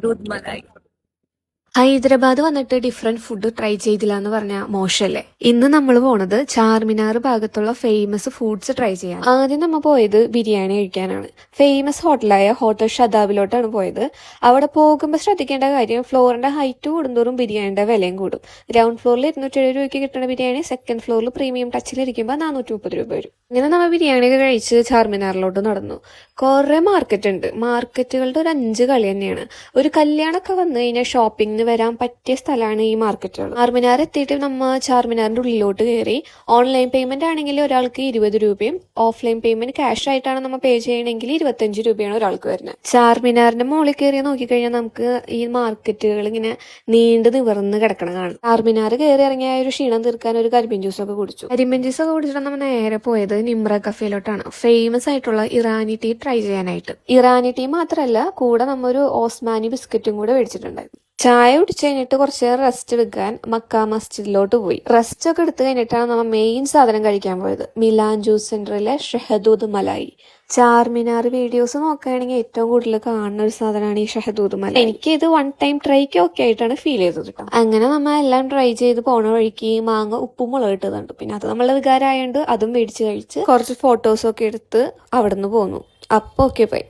दूध मलाई। ഹൈദരാബാദ് വന്നിട്ട് ഡിഫറെന്റ് ഫുഡ് ട്രൈ ചെയ്തില്ല എന്ന് പറഞ്ഞാൽ മോശമല്ലേ. ഇന്ന് നമ്മൾ പോണത് ചാർമിനാർ ഭാഗത്തുള്ള ഫേമസ് ഫുഡ്സ് ട്രൈ ചെയ്യാൻ. ആദ്യം നമ്മൾ പോയത് ബിരിയാണി കഴിക്കാനാണ്. ഫേമസ് ഹോട്ടലായ ഹോട്ടൽ ഷതാബിലോട്ടാണ് പോയത്. അവിടെ പോകുമ്പോൾ ശ്രദ്ധിക്കേണ്ട കാര്യം, ഫ്ലോറിന്റെ ഹൈറ്റ് കൂടുന്തോറും ബിരിയാണിയുടെ വിലയും കൂടും. ഗ്രൗണ്ട് ഫ്ലോറിൽ 270 രൂപയ്ക്ക് കിട്ടുന്ന ബിരിയാണി സെക്കൻഡ് ഫ്ലോറിൽ പ്രീമിയം ടച്ചിലിരിക്കുമ്പോൾ 430 രൂപ വരും. ഇങ്ങനെ നമ്മൾ ബിരിയാണിയൊക്കെ കഴിച്ച് ചാർമിനാറിലോട്ട് നടന്നു. കുറെ മാർക്കറ്റ് ഉണ്ട്. മാർക്കറ്റുകളുടെ ഒരു 5 കളി തന്നെയാണ്. ഒരു കല്യാണമൊക്കെ വന്നു കഴിഞ്ഞാൽ ഷോപ്പിംഗിന് വരാൻ പറ്റിയ സ്ഥലമാണ് ഈ മാർക്കറ്റുകൾ. ചാർമിനാർ എത്തിയിട്ട് നമ്മൾ ചാർമിനാറിന്റെ ഉള്ളിലോട്ട് കയറി. ഓൺലൈൻ പേയ്മെന്റ് ആണെങ്കിൽ ഒരാൾക്ക് 20 രൂപയും ഓഫ്ലൈൻ പേയ്മെന്റ് ക്യാഷ് ആയിട്ടാണ് നമ്മൾ പേ ചെയ്യണമെങ്കിൽ 25 രൂപയാണ് ഒരാൾക്ക് വരുന്നത്. ചാർമിനാറിന്റെ മുകളിൽ കയറി നോക്കിക്കഴിഞ്ഞാൽ നമുക്ക് ഈ മാർക്കറ്റുകൾ ഇങ്ങനെ നീണ്ടു നിവർന്ന് കിടക്കണം കാണാം. ചാർമിനാർ കയറി ഇറങ്ങിയ ഒരു ക്ഷീണം തീർക്കാൻ ഒരു കരിമ്പിൻ ജ്യൂസ് ഒക്കെ കുടിച്ചു. കരിമ്പിൻ ജ്യൂസ് ഒക്കെ കുടിച്ചിട്ട് നമ്മൾ നേരെ പോയത് നിമ്ര കഫേയിലോട്ടാണ്. ഫേമസ് ആയിട്ടുള്ള ഇറാനി ടീ ട്രൈ ചെയ്യാനായിട്ട്. ഇറാനി ടീ മാത്രമല്ല, കൂടെ നമ്മ ഒരു ഓസ്മാനി ബിസ്ക്കറ്റും കൂടെ മേടിച്ചിട്ടുണ്ടായിരുന്നു. ചായ കുടിച്ചു കഴിഞ്ഞിട്ട് കുറച്ച് നേരം റെസ്റ്റ് എടുക്കാൻ മക്ക മസ്ജിദിലോട്ട് പോയി. റെസ്റ്റ് ഒക്കെ എടുത്തു കഴിഞ്ഞിട്ടാണ് നമ്മൾ മെയിൻ സാധനം കഴിക്കാൻ പോയത്. മിലാൻ ജ്യൂസ് സെന്ററിലെ ഷഹദൂദ് മലായി. ചാർമിനാർ വീഡിയോസ് നോക്കുകയാണെങ്കിൽ ഏറ്റവും കൂടുതൽ കാണുന്ന ഒരു സാധനമാണ് ഈ ഷഹദൂദ് മലായി. എനിക്ക് ഇത് 1 ടൈം ട്രൈക്ക് ഒക്കെ ആയിട്ടാണ് ഫീൽ ചെയ്തത് കേട്ടോ. അങ്ങനെ നമ്മൾ എല്ലാം ട്രൈ ചെയ്ത് പോണ വഴിക്ക് മാങ്ങ ഉപ്പും മുളക് ഇട്ടതുണ്ട്. പിന്നെ അത് നമ്മളെ വികാരമായോണ്ട് അതും മേടിച്ച് കഴിച്ച് കുറച്ച് ഫോട്ടോസൊക്കെ എടുത്ത് അവിടെ നിന്ന് പോന്നു. അപ്പൊ ഓക്കെ ബൈ.